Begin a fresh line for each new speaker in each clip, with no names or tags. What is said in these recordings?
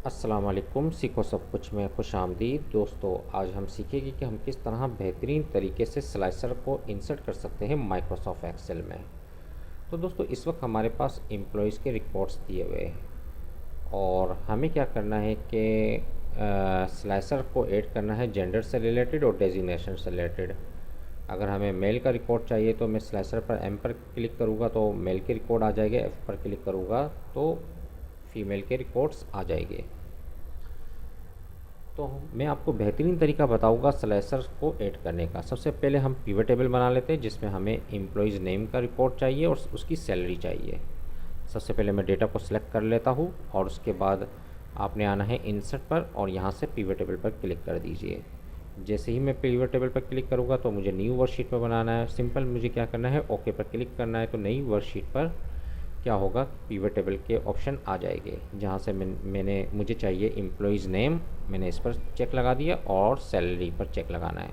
अस्सलाम वालेकुम। सीखो सब कुछ में खुश आमदीद। दोस्तों, आज हम सीखेंगे कि हम किस तरह बेहतरीन तरीके से स्लाइसर को इंसर्ट कर सकते हैं माइक्रोसॉफ्ट एक्सेल में। तो दोस्तों, इस वक्त हमारे पास एम्प्लॉयज़ के रिकॉर्ड्स दिए हुए हैं और हमें क्या करना है कि स्लाइसर को ऐड करना है जेंडर से रिलेटेड और डेजिग्नेशन से रिलेटेड। अगर हमें मेल का रिकॉर्ड चाहिए तो मैं स्लाइसर पर एम पर क्लिक करूँगा तो मेल के रिकॉर्ड आ जाएंगे, एफ पर क्लिक करूँगा तो फीमेल के रिकॉर्ड्स आ जाएंगे। तो मैं आपको बेहतरीन तरीका बताऊंगा स्लाइसर को ऐड करने का। सबसे पहले हम पिवट टेबल बना लेते हैं जिसमें हमें एम्प्लॉयज़ नेम का रिकॉर्ड चाहिए और उसकी सैलरी चाहिए। सबसे पहले मैं डेटा को सिलेक्ट कर लेता हूँ और उसके बाद आपने आना है इंसर्ट पर और यहाँ से पिवट टेबल पर क्लिक कर दीजिए। जैसे ही मैं पिवट टेबल पर क्लिक करूँगा तो मुझे न्यू वर्कशीट पर बनाना है। सिंपल मुझे क्या करना है, ओके पर क्लिक करना है। तो नई वर्कशीट पर क्या होगा, पिवट टेबल के ऑप्शन आ जाएंगे जहाँ से मुझे चाहिए एम्प्लॉयज़ नेम, मैंने इस पर चेक लगा दिया और सैलरी पर चेक लगाना है।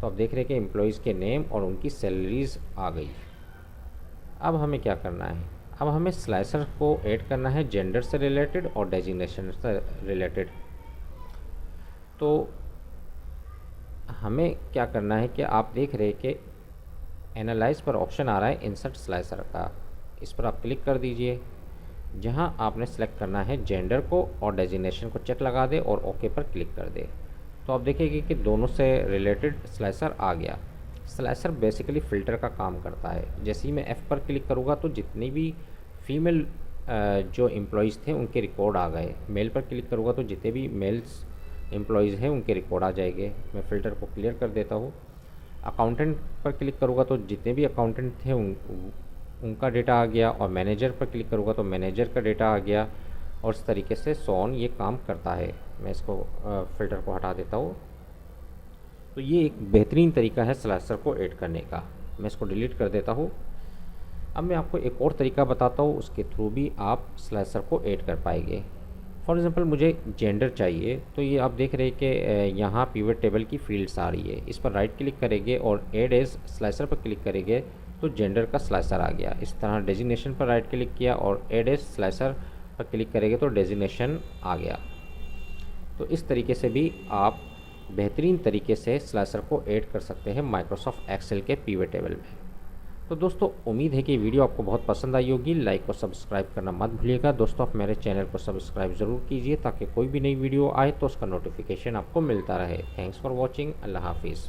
तो आप देख रहे हैं कि एम्प्लॉयज़ के नेम और उनकी सैलरीज़ आ गई। अब हमें क्या करना है, अब हमें स्लाइसर को ऐड करना है जेंडर से रिलेटेड और डेजिग्नेशन से रिलेटेड। तो हमें क्या करना है कि आप देख रहे हैं कि एनालाइज पर ऑप्शन आ रहा है इंसर्ट स्लाइसर का, इस पर आप क्लिक कर दीजिए। जहां आपने सेलेक्ट करना है जेंडर को और डेजिग्नेशन को चेक लगा दे और ओके पर क्लिक कर दे। तो आप देखेंगे कि दोनों से रिलेटेड स्लाइसर आ गया। स्लाइसर बेसिकली फ़िल्टर का काम करता है। जैसे ही मैं एफ़ पर क्लिक करूँगा तो जितनी भी फीमेल जो एम्प्लॉयज़ थे उनके रिकॉर्ड आ गए। मेल पर क्लिक करूँगा तो जितने भी मेल्स एम्प्लॉयज़ हैं उनके रिकॉर्ड आ जाएंगे। मैं फ़िल्टर को क्लियर कर देता हूँ। अकाउंटेंट पर क्लिक करूँगा तो जितने भी अकाउंटेंट थे उनका डेटा आ गया और मैनेजर पर क्लिक करूँगा तो मैनेजर का डेटा आ गया। और इस तरीके से सॉन ये काम करता है। मैं इसको फ़िल्टर को हटा देता हूँ। तो ये एक बेहतरीन तरीका है स्लाइसर को ऐड करने का। मैं इसको डिलीट कर देता हूँ। अब मैं आपको एक और तरीका बताता हूँ, उसके थ्रू भी आप स्लाइसर को ऐड कर पाएंगे। फॉर एग्ज़ाम्पल मुझे जेंडर चाहिए, तो ये आप देख रहे हैं कि यहाँ पिवट टेबल की फील्ड्स आ रही है। इस पर राइट क्लिक करेंगे और ऐड एज स्लाइसर पर क्लिक करेंगे तो जेंडर का स्लाइसर आ गया। इस तरह डेजिग्नेशन पर राइट क्लिक किया और ऐड एज स्लाइसर पर क्लिक करेंगे तो डेजिग्नेशन आ गया। तो इस तरीके से भी आप बेहतरीन तरीके से स्लाइसर को ऐड कर सकते हैं माइक्रोसॉफ्ट एक्सेल के पिवट टेबल में। तो दोस्तों, उम्मीद है कि वीडियो आपको बहुत पसंद आई होगी। लाइक और सब्सक्राइब करना मत भूलिएगा। दोस्तों, आप मेरे चैनल को सब्सक्राइब ज़रूर कीजिए ताकि कोई भी नई वीडियो आए तो उसका नोटिफिकेशन आपको मिलता रहे। Thanks for watching. अल्लाह हाफिज़।